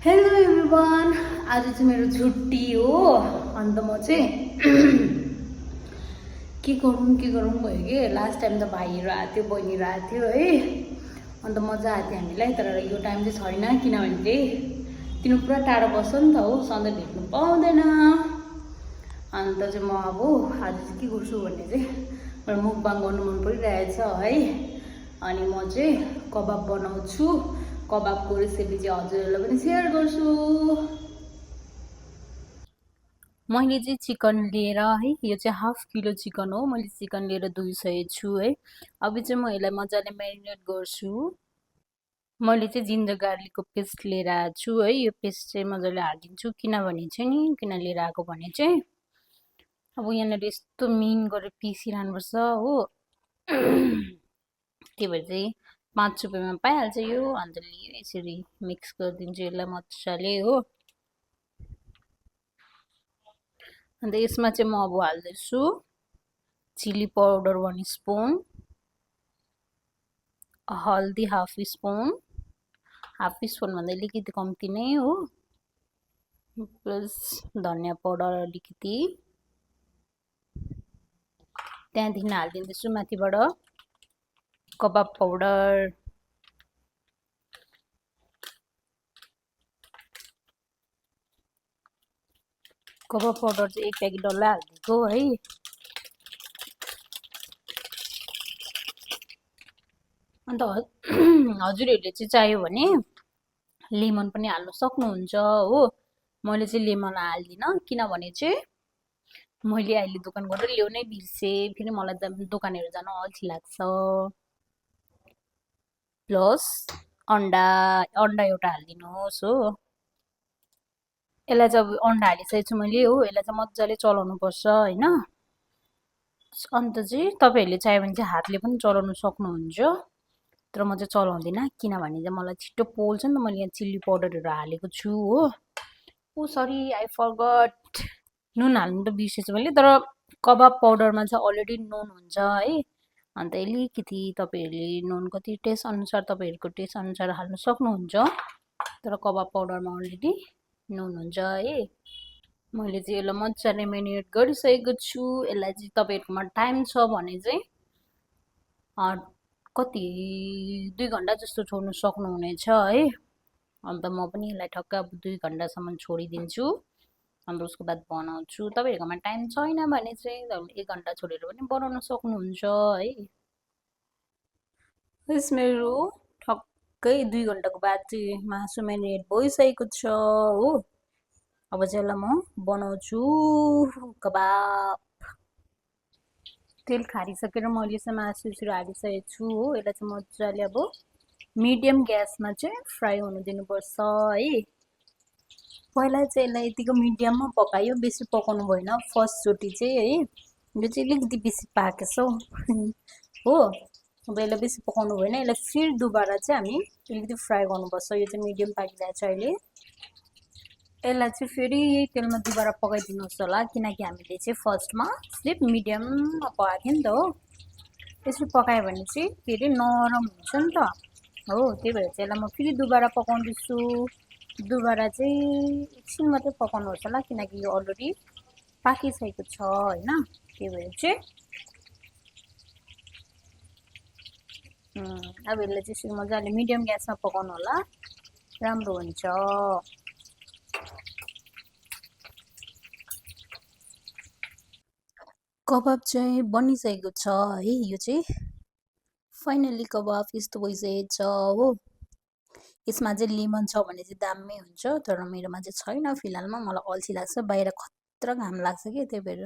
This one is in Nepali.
हेलो एभ्रिवान, आज चाहिँ मेरो छुट्टी हो। अन्त म चाहिँ के गरौँ भयो कि लास्ट टाइम त भाइहरू आएको थियो, बहिनीहरू आएको थियो है। अन्त मजा आएको थियो हामीलाई। तर यो टाइम चाहिँ छैन, किनभने चाहिँ तिनीहरू पुरा टाढो बस्छ नि त हो, सधैँ भेट्नु पाउँदैन। अन्त चाहिँ म अब आज चाहिँ के गर्छु भन्ने चाहिँ मलाई मुकबाङ गर्नु मन परिरहेछ है। अनि म चाहिँ कबाब बनाउँछु। कबाबको रेसिपी चाहिँ हजुरहरूलाई पनि सेयर गर्छु। मैले चाहिँ चिकन लिएर है, यो चाहिँ हाफ किलो चिकन हो। मैले चिकन लिएर धोइसकेको छु है। अब चाहिँ म यसलाई मजाले म्यारिनेट गर्छु। मैले चाहिँ जिन्जर गार्लिकको पेस्ट लिएर आएको छु है। यो पेस्ट चाहिँ मजाले हालिदिन्छु, किनभने चाहिँ नि किन लिएर आएको भने चाहिँ अब यहाँनिर यस्तो मिहिन गरेर पिसिरहनुपर्छ हो। त्यही भएर चाहिँ 5 रुपियाँमा पाइहाल्छ यो। अन्त लियो यसरी मिक्स गरिदिन्छु यसलाई मजाले हो। अन्त यसमा चाहिँ म अब हाल्दैछु चिली पाउडर 1 स्पुन, हल्दी हाफ स्पुन, हाफ स्पुन भन्दा अलिकति कम्ती नै हो, प्लस धनियाँ पाउडर अलिकति। त्यहाँदेखि हालिदिँदैछु माथिबाट कबाब पाउडर, कबाब पाउडर चाहिँ 1 प्याकेट डल्लै हालिदिएको है। अन्त हजुरहरूले चाहिँ चाहियो भने लेमन पनि हाल्नु सक्नुहुन्छ हो। मैले चाहिँ लेमन हाल्दिनँ, किनभने चाहिँ मैले अहिले दोकान गएर ल्याउनै बिर्सेँ। फेरि मलाई दोकानहरू जान अल्छी लाग्छ। प्लस अन्डा एउटा हालिदिनुहोस् हो। यसलाई चाहिँ अब अन्डा हालिसकेको छु मैले हो। यसलाई चाहिँ मजाले चलाउनु पर्छ होइन। अन्त चाहिँ तपाईँहरूले चाहियो भने चाहिँ हातले पनि चलाउनु सक्नुहुन्छ। तर म चाहिँ चलाउँदिनँ, किनभने चाहिँ मलाई छिटो पोल्छ नि त। मैले यहाँ चिल्ली पाउडरहरू हालेको छु हो। ओ सरी, आई फरगट, नुन हाल्नु त बिर्सेछु मैले। तर कबाब पाउडरमा चाहिँ अलरेडी नुन हुन्छ है। अन्त अलिकति तपाईँहरूले नुन कति टेस्ट अनुसार, तपाईँहरूको टेस्ट अनुसार हाल्नु सक्नुहुन्छ। तर कबाब पाउडरमा अलरेडी नुन हुन्छ है। मैले चाहिँ यसलाई मजाले म्यारिनेट गरिसकेको छु। यसलाई चाहिँ तपाईँहरूकोमा टाइम छ भने चाहिँ कति 2 घन्टा जस्तो छोड्नु सक्नुहुनेछ है। अन्त म पनि यसलाई ठक्क अब 2 घन्टासम्म छोडिदिन्छु। अन्त उसको बाद बनाउँछु। तपाईँहरूकोमा टाइम छैन भने चाहिँ 1 घन्टा छोडेर पनि बनाउन सक्नुहुन्छ है। यस मेरो ठक्कै 2 घन्टाको बाद चाहिँ मासु म्यारिनेट भइसकेको छ हो। अब चाहिँ यसलाई म बनाउँछु कबाब। तेल खारिसकेर मैले चाहिँ मासु हालिसकेको छु हो। यसलाई चाहिँ मजाले अब मिडियम ग्यासमा चाहिँ फ्राई हुनु दिनुपर्छ है। पहिला चाहिँ यसलाई यतिको मिडियममा पकायो, बेसी पकाउनु भएन फर्स्टचोटि चाहिँ है। यो चाहिँ अलिकति बेसी पाकेछ हो। अब यसलाई बेसी पकाउनु भएन। यसलाई फेरि दुबारा चाहिँ हामी अलिकति फ्राई गर्नुपर्छ। यो चाहिँ मिडियम पाकिरहेको छ अहिले। यसलाई चाहिँ फेरि यही तेलमा दुबारा पकाइदिनुहोस् होला, किनकि हामीले चाहिँ फर्स्टमा सिर्फ मिडियममा पकाएको थियो नि त हो। यसरी पकायो भने चाहिँ फेरि नरम हुन्छ नि त हो। त्यही भएर चाहिँ यसलाई म फेरि दुबारा पकाउँदैछु। दुबारा चाहिँ एकछिन मात्रै पकाउनुहोस् होला, किनकि यो अलरेडी पाकिसकेको छ होइन। त्यही भएर चाहिँ अब यसलाई चाहिँ मजाले मिडियम ग्यासमा पकाउनु होला, राम्रो हुन्छ। कबाब चाहिँ बनिसकेको छ है। यो चाहिँ फाइनली कबाब यस्तो भइसकेको छ हो। यसमा चाहिँ लेमन छ भने चाहिँ दामी हुन्छ, तर मेरोमा चाहिँ छैन फिलहालमा। मलाई अल्छी लाग्छ, बाहिर खतरा घाम लाग्छ कि, त्यही भएर